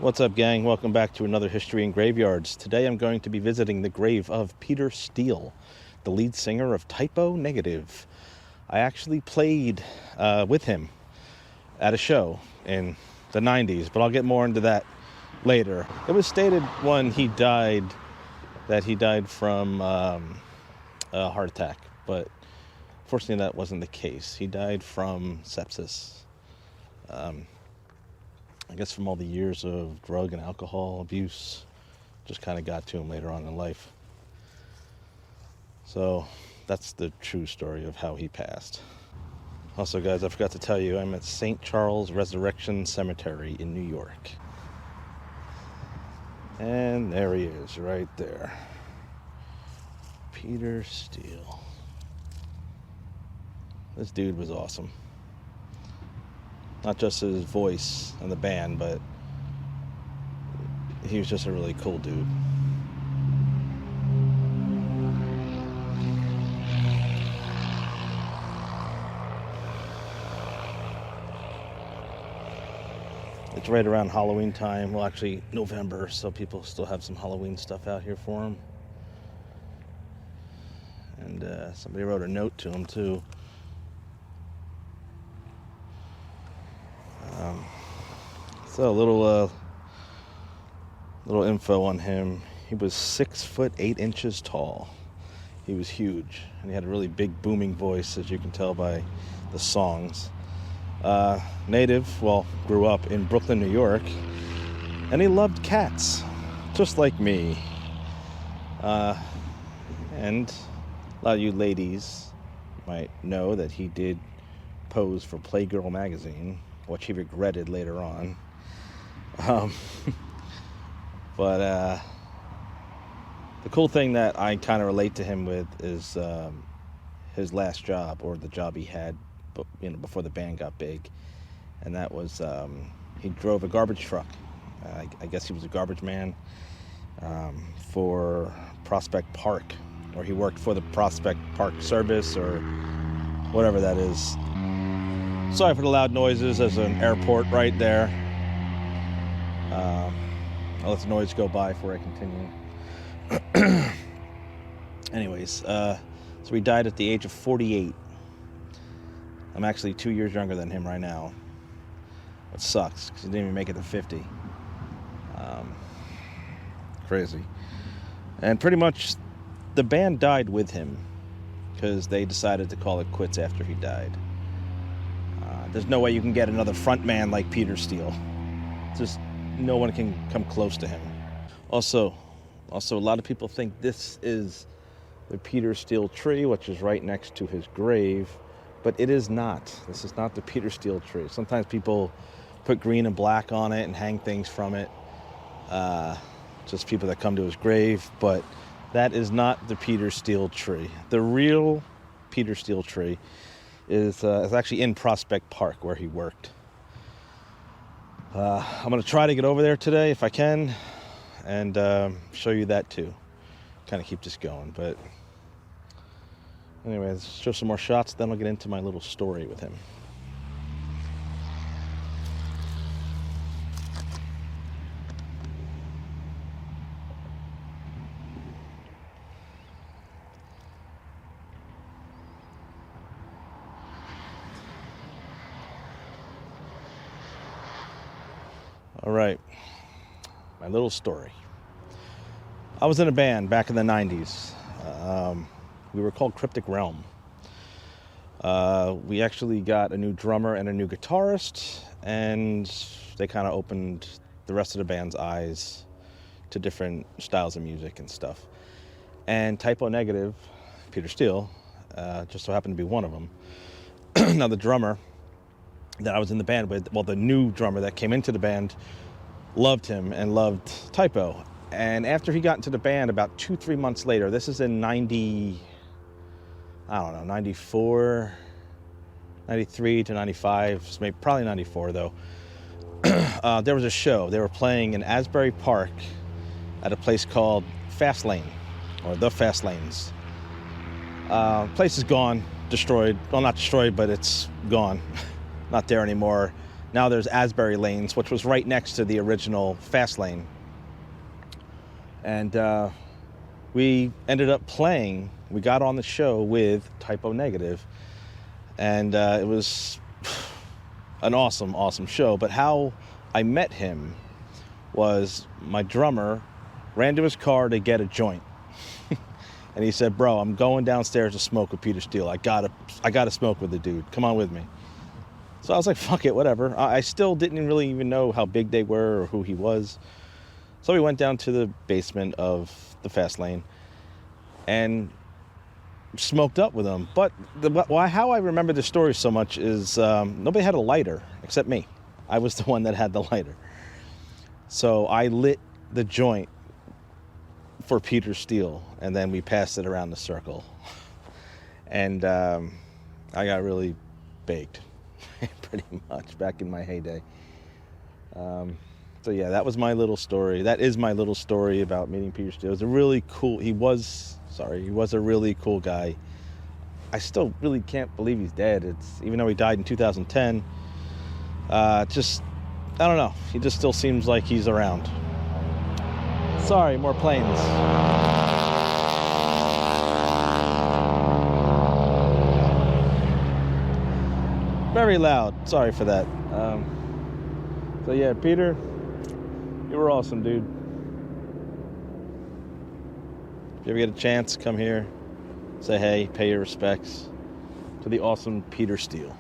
What's up, gang? Welcome back to another History in Graveyards. Today I'm going to be visiting the grave of Peter Steele, the lead singer of Typo Negative. I actually played with him at a show in the 90s, but I'll get more into that later. It was stated when he died that he died from a heart attack, but fortunately that wasn't the case. He died from sepsis. I guess from all the years of drug and alcohol abuse, just kind of got to him later on in life. So that's the true story of how he passed. Also, guys, I forgot to tell you, I'm at St. Charles Resurrection Cemetery in New York. And there he is, right there. Peter Steele. This dude was awesome. Not just his voice and the band, but he was just a really cool dude. It's right around Halloween time. Well, actually, November, so people still have some Halloween stuff out here for him. And somebody wrote a note to him, too. So a little info on him. He was 6 foot 8 inches tall. He was huge, and he had a really big booming voice, as you can tell by the songs. Grew up in Brooklyn, New York, and he loved cats, just like me. And a lot of you ladies might know that he did pose for Playgirl magazine, which he regretted later on. But the cool thing that I kind of relate to him with is his last job, or the job he had, before the band got big, and that was he drove a garbage truck. I guess he was a garbage man for Prospect Park, or he worked for the Prospect Park service, or whatever that is. Sorry for the loud noises. There's an airport right there. I'll let the noise go by before I continue. Anyways, so he died at the age of 48. I'm actually 2 years younger than him right now. It sucks, because he didn't even make it to 50. Crazy. And pretty much the band died with him, because they decided to call it quits after he died. There's no way you can get another front man like Peter Steele. Just no one can come close to him. Also, a lot of people think this is the Peter Steele tree, which is right next to his grave, but it is not. This is not the Peter Steele tree. Sometimes people put green and black on it and hang things from it, just people that come to his grave, but that is not the Peter Steele tree. The real Peter Steele tree is actually in Prospect Park, where he worked. I'm going to try to get over there today if I can, and show you that too. Kind of keep this going, but anyway, let's show some more shots, then I'll get into my little story with him. All right, my little story. I was in a band back in the 90s. We were called Cryptic Realm. We actually got a new drummer and a new guitarist, and they kind of opened the rest of the band's eyes to different styles of music and stuff. And Typo Negative, Peter Steele, just so happened to be one of them. Now the drummer that I was in the band with, the new drummer that came into the band, loved him and loved Typo. And after he got into the band, about 2-3 months later, this is in 94, 93 to 95, maybe probably 94 though. There was a show. They were playing in Asbury Park at a place called Fast Lane, or the Fast Lanes. Place is gone, destroyed. Well, not destroyed, but it's gone. Not there anymore. Now there's Asbury Lanes, which was right next to the original fast lane. And we ended up playing. We got on the show with Typo Negative. And it was an awesome, awesome show. But how I met him was my drummer ran to his car to get a joint. And he said, bro, I'm going downstairs to smoke with Peter Steele. I gotta smoke with the dude. Come on with me. So I was like, fuck it, whatever. I still didn't really even know how big they were or who he was. So we went down to the basement of the fast lane and smoked up with him. But how I remember the story so much is nobody had a lighter except me. I was the one that had the lighter. So I lit the joint for Peter Steele, and then we passed it around the circle. And I got really baked, pretty much, back in my heyday. So yeah, that was my little story. That is my little story about meeting Peter Steele. It was a really cool, he was a really cool guy. I still really can't believe he's dead. Even though he died in 2010, I don't know. He just still seems like he's around. Sorry, more planes. Very loud. Sorry for that. So yeah, Peter, you were awesome, dude. If you ever get a chance, come here, say hey, pay your respects to the awesome Peter Steele.